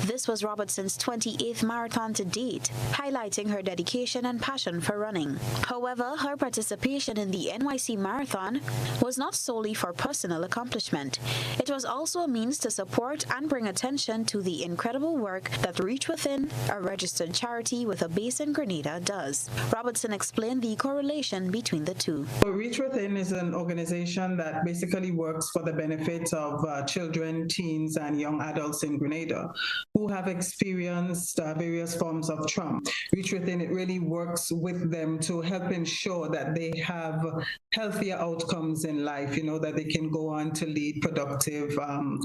This was Robertson's 28th marathon to date, highlighting her dedication and passion for running. However, her participation in the NYC Marathon was not solely for personal accomplishment. It was also a means to support and bring attention to the incredible work that Reach Within, a registered charity with a base in Grenada, does. Robertson explained the correlation between the two. Reach Within is an organization that basically works for the benefit of children, teens, and young adults in Grenada who have experienced various forms of trauma. Reach Within, it really works with them to help ensure that they have healthier outcomes in life, that they can go on to lead productive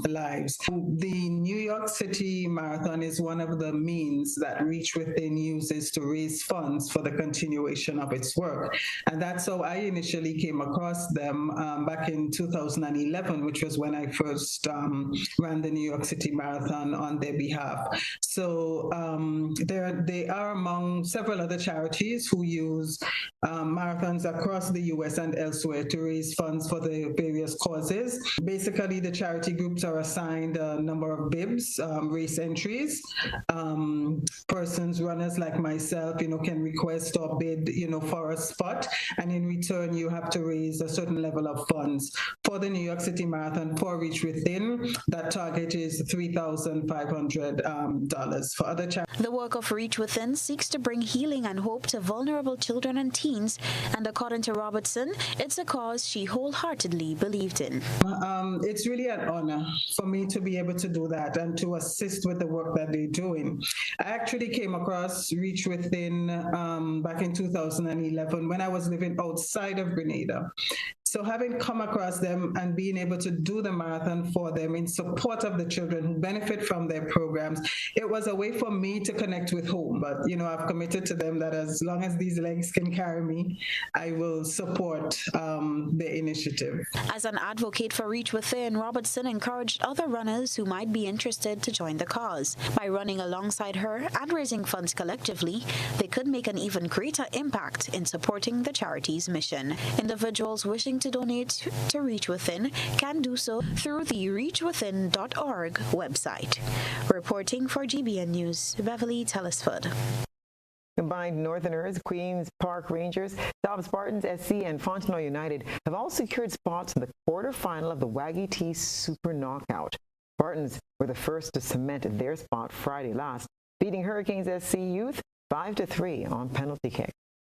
lives. The New York City Marathon is one of the means that Reach Within uses to raise funds for the continuation of its work. And that's how I initially came across them back in 2011, which was when I first ran the New York City Marathon on their behalf. So they are among several other charities who use marathons across the U.S. and elsewhere to raise funds for the various causes. Basically, the charity groups are assigned a number of bibs, race entries. Runners like myself, can request or bid, for a spot, and in return, you have to raise a certain level of funds. For the New York City Marathon, for Reach Within, that target is $3,500. For other charities, the work of Reach Within seeks to bring healing and hope to vulnerable children and teens, and according to Robertson, it's a cause she wholeheartedly believed in. It's really an honor for me to be able to do that and to assist with the work that they're doing. I actually came across Reach Within back in 2011 when I was living outside of Grenada. So having come across them and being able to do the marathon for them in support of the children who benefit from their programs, it was a way for me to connect with home. But, I've committed to them that as long as these legs can carry me, I will support the initiative. As an advocate for Reach Within, Robertson encouraged other runners who might be interested to join the cause. By running alongside her and raising funds collectively, they could make an even greater impact in supporting the charity's mission. Individuals wishing to donate to Reach Within can do so through the reachwithin.org website. Reporting for GBN News, Beverly Telesford. Combined Northerners, Queens Park Rangers, South Spartans SC, and Fontenoy United have all secured spots in the quarterfinal of the Waggy T Super Knockout. Spartans were the first to cement their spot Friday last, beating Hurricanes SC Youth 5-3 on penalty kick.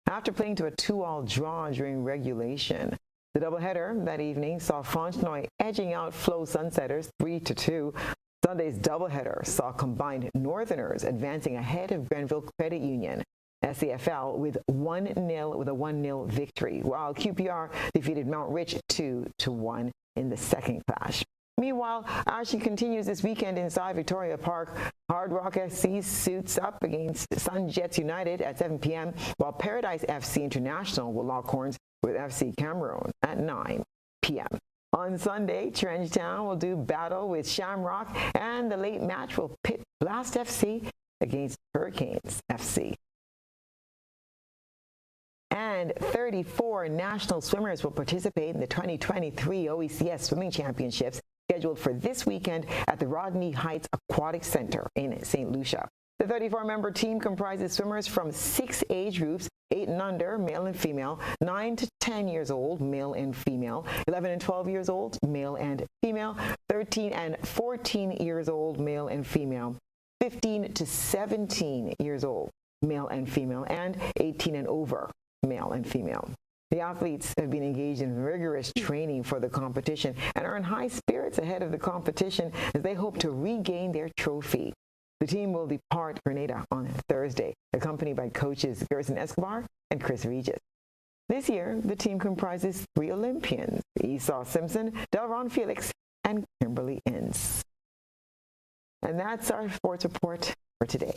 After playing to a 2-all draw during regulation, the doubleheader that evening saw Fontenoy edging out Flow Sunsetters 3-2. Sunday's doubleheader saw combined Northerners advancing ahead of Grenville Credit Union, SCFL, with a 1-0 victory, while QPR defeated Mount Rich 2-1 in the second clash. Meanwhile, action continues this weekend inside Victoria Park. Hard Rock FC suits up against Sun Jets United at 7 p.m., while Paradise FC International will lock horns with FC Cameroon at 9 p.m. On Sunday, Trench Town will do battle with Shamrock, and the late match will pit Blast FC against Hurricanes FC. And 34 national swimmers will participate in the 2023 OECS Swimming Championships, scheduled for this weekend at the Rodney Heights Aquatic Center in St. Lucia. The 34-member team comprises swimmers from 6 age groups: 8 and under, male and female; 9 to 10 years old, male and female; 11 and 12 years old, male and female; 13 and 14 years old, male and female; 15 to 17 years old, male and female; and 18 and over, male and female. The athletes have been engaged in rigorous training for the competition and are in high spirits ahead of the competition as they hope to regain their trophy. The team will depart Grenada on Thursday, accompanied by coaches Gerson Escobar and Chris Regis. This year, the team comprises 3 Olympians: Esau Simpson, Delron Felix, and Kimberly Ince. And that's our sports report for today.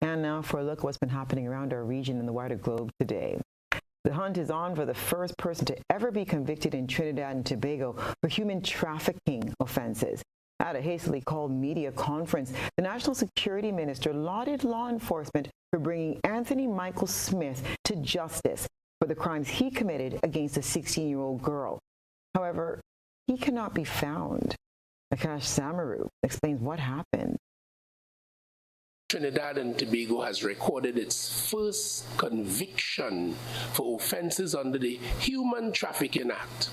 And now for a look at what's been happening around our region and the wider globe today. The hunt is on for the first person to ever be convicted in Trinidad and Tobago for human trafficking offenses. At a hastily called media conference, the National Security Minister lauded law enforcement for bringing Anthony Michael Smith to justice for the crimes he committed against a 16-year-old girl. However, he cannot be found. Akash Samaru explains what happened. Trinidad and Tobago has recorded its first conviction for offenses under the Human Trafficking Act.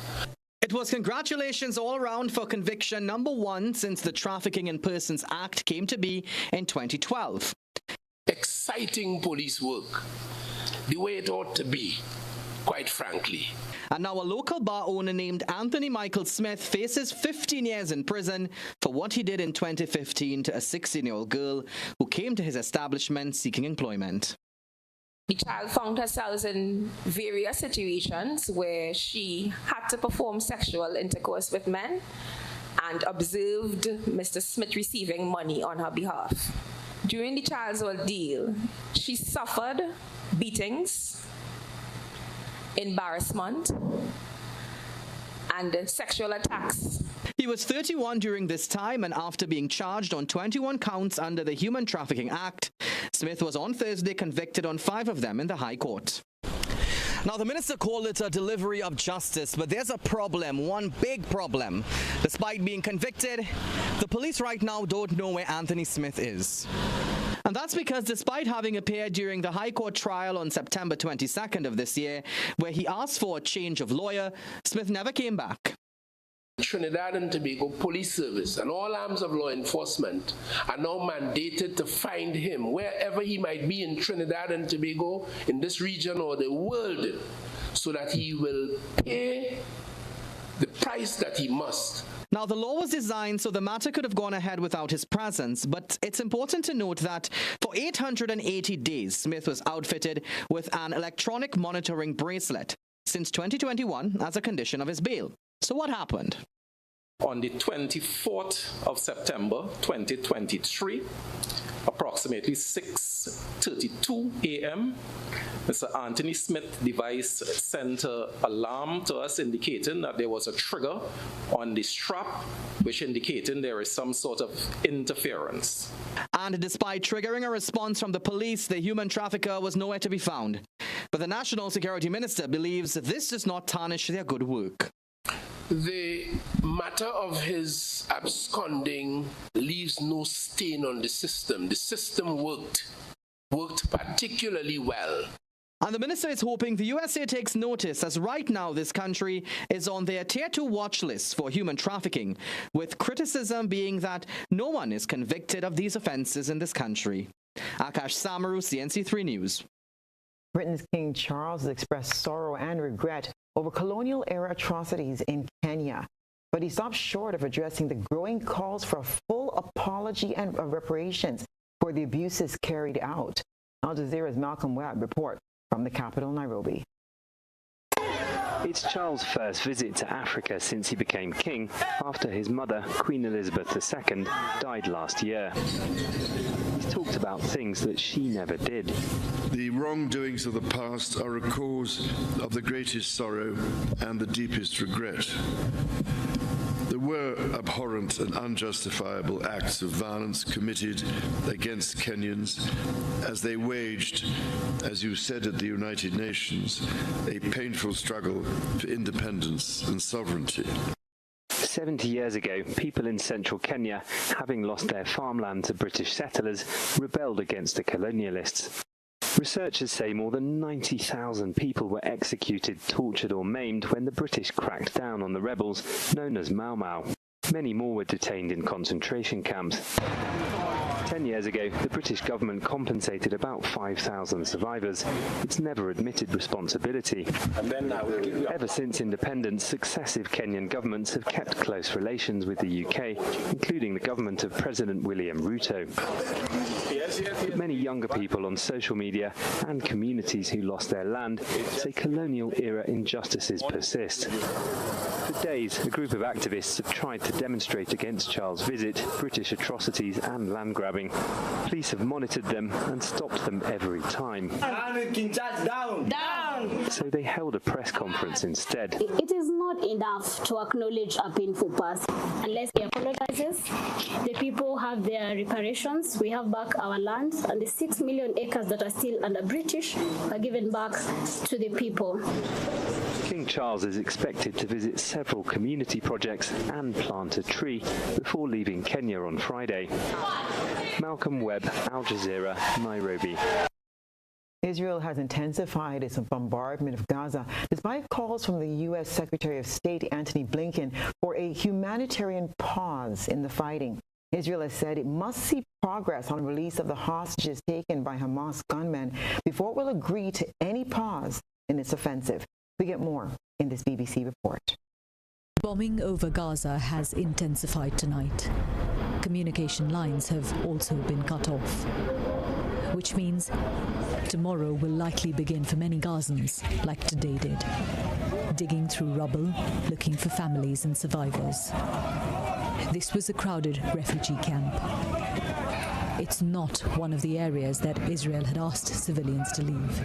It was congratulations all around for conviction number 1 since the Trafficking in Persons Act came to be in 2012. Exciting police work, the way it ought to be, quite frankly. And now a local bar owner named Anthony Michael Smith faces 15 years in prison for what he did in 2015 to a 16-year-old girl who came to his establishment seeking employment. The child found herself in various situations where she had to perform sexual intercourse with men and observed Mr. Smith receiving money on her behalf. During the child's ordeal, she suffered beatings, embarrassment, and sexual attacks. He was 31 during this time, and after being charged on 21 counts under the Human Trafficking Act, Smith was on Thursday convicted on 5 of them in the High Court. Now, the minister called it a delivery of justice, but there's a problem, one big problem. Despite being convicted, the police right now don't know where Anthony Smith is. And that's because despite having appeared during the High Court trial on September 22nd of this year, where he asked for a change of lawyer, Smith never came back. Trinidad and Tobago Police Service and all arms of law enforcement are now mandated to find him wherever he might be in Trinidad and Tobago, in this region or the world, so that he will pay the price that he must. Now, the law was designed so the matter could have gone ahead without his presence, but it's important to note that for 880 days, Smith was outfitted with an electronic monitoring bracelet since 2021 as a condition of his bail. So what happened? On the 24th of September 2023, approximately 6:32 a.m., Mr. Anthony Smith's device sent an alarm to us indicating that there was a trigger on the strap, which indicating there is some sort of interference. And despite triggering a response from the police, the human trafficker was nowhere to be found. But the National Security Minister believes this does not tarnish their good work. The matter of his absconding leaves no stain on the system. The system worked particularly well. And the minister is hoping the USA takes notice, as right now this country is on their Tier 2 watch list for human trafficking, with criticism being that no one is convicted of these offenses in this country. Akash Samaru, CNC3 News. Britain's King Charles has expressed sorrow and regret over colonial-era atrocities in Kenya, but he stopped short of addressing the growing calls for a full apology and reparations for the abuses carried out. Al Jazeera's Malcolm Webb reports from the capital, Nairobi. It's Charles' first visit to Africa since he became king after his mother, Queen Elizabeth II, died last year. He's talked about things that she never did. The wrongdoings of the past are a cause of the greatest sorrow and the deepest regret. There were abhorrent and unjustifiable acts of violence committed against Kenyans as they waged, as you said at the United Nations, a painful struggle for independence and sovereignty. 70 years ago, people in central Kenya, having lost their farmland to British settlers, rebelled against the colonialists. Researchers say more than 90,000 people were executed, tortured or maimed when the British cracked down on the rebels known as Mau Mau. Many more were detained in concentration camps. 10 years ago, the British government compensated about 5,000 survivors. It's never admitted responsibility. Ever since independence, successive Kenyan governments have kept close relations with the UK, including the government of President William Ruto. But many younger people on social media and communities who lost their land say colonial-era injustices persist. For days, a group of activists have tried to demonstrate against Charles' visit, British atrocities and land grabbing. Police have monitored them and stopped them every time. Down! Down! So they held a press conference instead. It is not enough to acknowledge a painful past. Unless he apologizes, the people have their reparations, we have back our land, and the 6 million acres that are still under British are given back to the people. King Charles is expected to visit several community projects and plant a tree before leaving Kenya on Friday. Malcolm Webb, Al Jazeera, Nairobi. Israel has intensified its bombardment of Gaza despite calls from the U.S. Secretary of State Antony Blinken for a humanitarian pause in the fighting. Israel has said it must see progress on release of the hostages taken by Hamas gunmen before it will agree to any pause in its offensive. We get more in this BBC report. Bombing over Gaza has intensified tonight. Communication lines have also been cut off, which means tomorrow will likely begin for many Gazans like today did, digging through rubble, looking for families and survivors. This was a crowded refugee camp. It's not one of the areas that Israel had asked civilians to leave.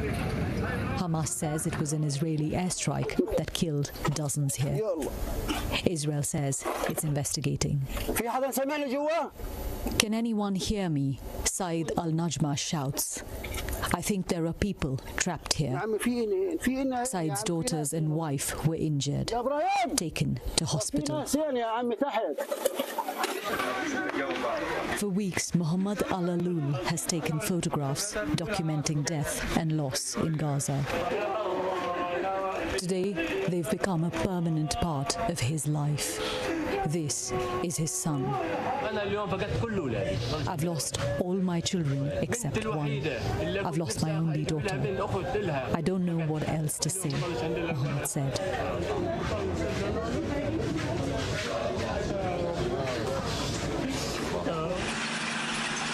Hamas says it was an Israeli airstrike that killed dozens here. Israel says it's investigating. Can anyone hear me? Saeed Al-Najma shouts. I think there are people trapped here. Saeed's daughters and wife were injured, taken to hospital. For weeks, Mohammed Al-Alul has taken photographs documenting death and loss in Gaza. Today, they've become a permanent part of his life. This is his son. I've lost all my children except one. I've lost my only daughter. I don't know what else to say, Mohammed said.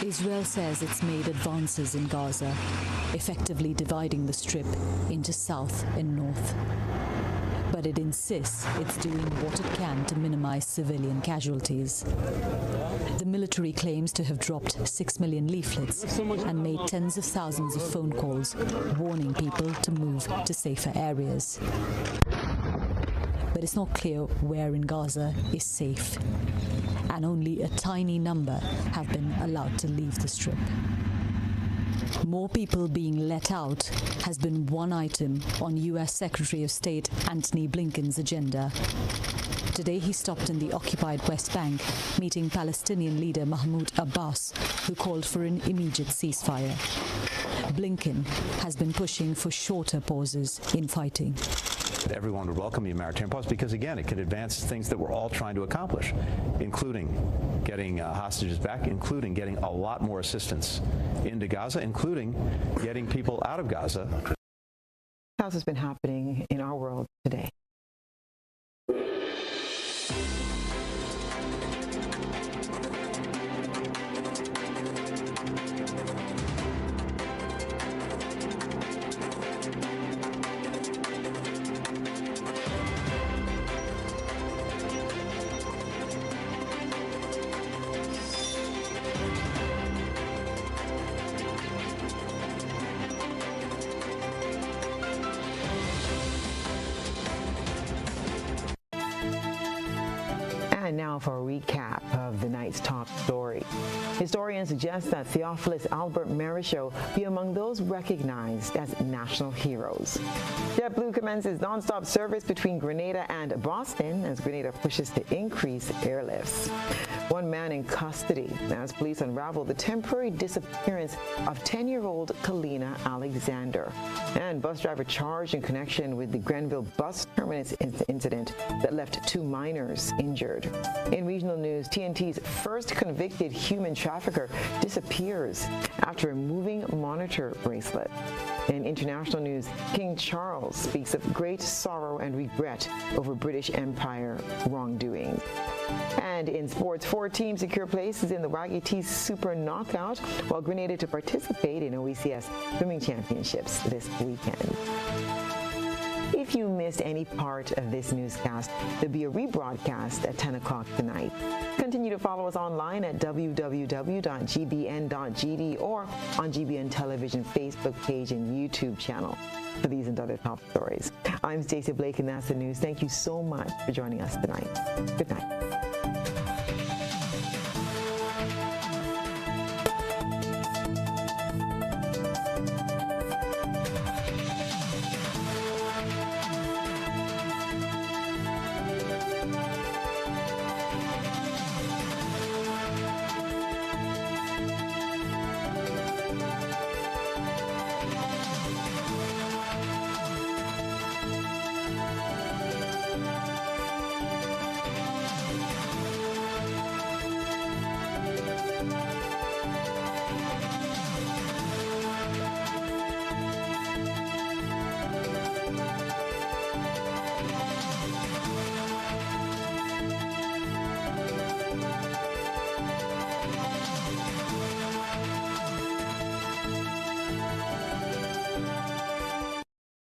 Israel says it's made advances in Gaza, effectively dividing the strip into south and north. But it insists it's doing what it can to minimize civilian casualties. The military claims to have dropped 6 million leaflets and made tens of thousands of phone calls warning people to move to safer areas. But it's not clear where in Gaza is safe, and only a tiny number have been allowed to leave the strip. More people being let out has been one item on U.S. Secretary of State Antony Blinken's agenda. Today he stopped in the occupied West Bank, meeting Palestinian leader Mahmoud Abbas, who called for an immediate ceasefire. Blinken has been pushing for shorter pauses in fighting. Everyone would welcome the humanitarian pause because, again, it could advance things that we're all trying to accomplish, including getting hostages back, including getting a lot more assistance into Gaza, including getting people out of Gaza. What else has been happening in our world today? And now for a recap of the night's top story. Historians suggest that Theophilus Albert Marichaux be among those recognized as national heroes. JetBlue commences nonstop service between Grenada and Boston as Grenada pushes to increase airlifts. One man in custody as police unravel the temporary disappearance of 10-year-old Kalina Alexander. And bus driver charged in connection with the Grenville bus terminus incident that left 2 minors injured. In regional news, TNT's first convicted human trafficker disappears after removing monitor bracelet. In international news, King Charles speaks of great sorrow and regret over British Empire wrongdoing. And in sports, 4 teams secure places in the Waggy T Super Knockout, while Grenada to participate in OECS Swimming Championships this weekend. If you missed missed any part of this newscast, there'll be a rebroadcast at 10 o'clock tonight. Continue to follow us online at www.gbn.gd or on GBN Television Facebook page and YouTube channel for these and other top stories. I'm Stasia Blake, and that's the news. Thank you so much for joining us tonight. Good night.